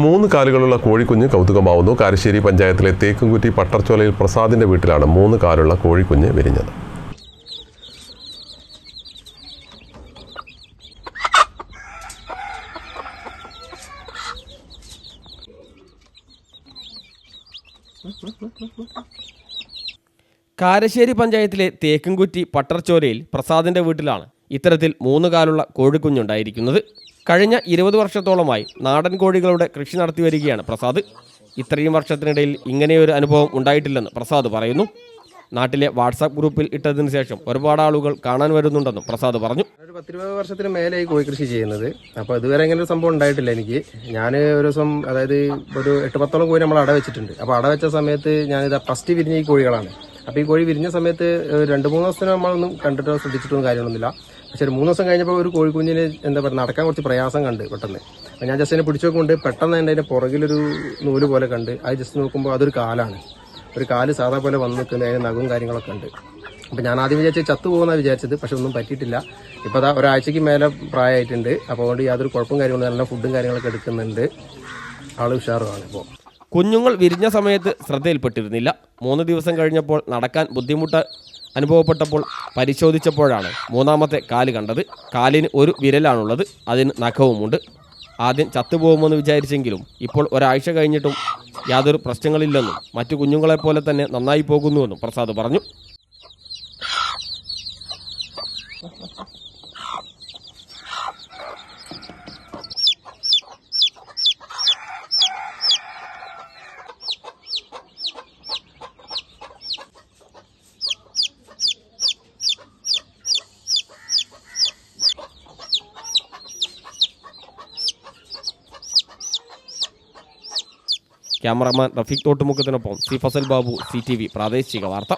3 കാലുകളുള്ള കോഴിക്കുഞ്ഞ് കൗതുകമാവുന്നു. കാരശ്ശേരി പഞ്ചായത്തിലെ തേക്കുംകുറ്റി പട്ടർച്ചോലയിൽ പ്രസാദിന്റെ വീട്ടിലാണ് 3 കാലുള്ള കോഴിക്കുഞ്ഞ് വിരിഞ്ഞത്. കാരശ്ശേരി പഞ്ചായത്തിലെ തേക്കുംകുറ്റി പട്ടർച്ചോലയിൽ പ്രസാദിന്റെ വീട്ടിലാണ് ഇത്തരത്തിൽ 3 കാലുള്ള കോഴിക്കുഞ്ഞുണ്ടായിരിക്കുന്നത്. കഴിഞ്ഞ 20 വർഷത്തോളമായി നാടൻ കോഴികളുടെ കൃഷി നടത്തി വരികയാണ് പ്രസാദ്. ഇത്രയും വർഷത്തിനിടയിൽ ഇങ്ങനെയൊരു അനുഭവം ഉണ്ടായിട്ടില്ലെന്ന് പ്രസാദ് പറയുന്നു. നാട്ടിലെ വാട്സാപ്പ് ഗ്രൂപ്പിൽ ഇട്ടതിന് ശേഷം ഒരുപാട് ആളുകൾ കാണാൻ വരുന്നുണ്ടെന്നും പ്രസാദ് പറഞ്ഞു. ഒരു 10-20 വർഷത്തിന് മേലെ കോഴി കൃഷി ചെയ്യുന്നത്. അപ്പോൾ ഇതുവരെ ഇങ്ങനെ ഒരു സംഭവം ഉണ്ടായിട്ടില്ല എനിക്ക്. ഞാൻ ഒരു ദിവസം, അതായത് ഒരു 8-10ഓളം കോഴി നമ്മൾ അട വെച്ചിട്ടുണ്ട്. അപ്പോൾ അട വെച്ച സമയത്ത് ഞാനിത് ഫസ്റ്റ് വിരിഞ്ഞ ഈ കോഴികളാണ്. അപ്പോൾ ഈ കോഴി വിരിഞ്ഞ സമയത്ത് 2-3 ദിവസത്തിന് നമ്മളൊന്നും കണ്ടിട്ടോ ശ്രദ്ധിച്ചിട്ടൊന്നും കാര്യമൊന്നുമില്ല. പക്ഷെ ഒരു 3 ദിവസം കഴിഞ്ഞപ്പോൾ ഒരു കോഴിക്കുഞ്ഞിന് എന്താ പറയുക, നടക്കാൻ കുറച്ച് പ്രയാസം കണ്ട് പെട്ടെന്ന്. അപ്പോൾ ഞാൻ ജസ്റ്റ് അതിനെ പിടിച്ചു നോക്കുകൊണ്ട് പെട്ടെന്ന് അതിൻ്റെ പുറകിലൊരു നൂല് പോലെ കണ്ട്. അത് ജസ്റ്റ് നോക്കുമ്പോൾ അതൊരു കാലാണ്. ഒരു കാല് സാധാ പോലെ വന്ന് നിൽക്കുന്ന, അതിന് നഖവും കാര്യങ്ങളൊക്കെ ഉണ്ട്. അപ്പോൾ ഞാൻ ആദ്യം വിചാരിച്ചത് ചത്തുപോകുന്നതാണ് വിചാരിച്ചത്. പക്ഷെ ഒന്നും പറ്റിയിട്ടില്ല. ഇപ്പോൾ അതാ ഒരാഴ്ചയ്ക്ക് മേലെ പ്രായമായിട്ടുണ്ട്. അപ്പോൾ അതുകൊണ്ട് യാതൊരു കുഴപ്പവും കാര്യങ്ങളും, നല്ല ഫുഡും കാര്യങ്ങളൊക്കെ എടുക്കുന്നുണ്ട്. ആൾ ഉഷാറുമാണ്. ഇപ്പോൾ കുഞ്ഞുങ്ങൾ വിരിഞ്ഞ സമയത്ത് ശ്രദ്ധയിൽപ്പെട്ടിരുന്നില്ല. 3 ദിവസം കഴിഞ്ഞപ്പോൾ നടക്കാൻ ബുദ്ധിമുട്ട് അനുഭവപ്പെട്ടപ്പോൾ പരിശോധിച്ചപ്പോഴാണ് 3ാമത്തെ കാല് കണ്ടത്. കാലിന് ഒരു വിരലാണുള്ളത്, അതിന് നഖവുമുണ്ട്. ആദ്യം ചത്തുപോകുമെന്ന് വിചാരിച്ചെങ്കിലും ഇപ്പോൾ ഒരാഴ്ച കഴിഞ്ഞിട്ടും യാതൊരു പ്രശ്നങ്ങളില്ലെന്നും മറ്റു കുഞ്ഞുങ്ങളെപ്പോലെ തന്നെ നന്നായി പോകുന്നുവെന്നും പ്രസാദ് പറഞ്ഞു. ക്യാമറമാൻ റഫീഖ് തോട്ടുമുഖത്തിനൊപ്പം സി ഫസൽ ബാബു, CTV പ്രാദേശിക വാർത്ത.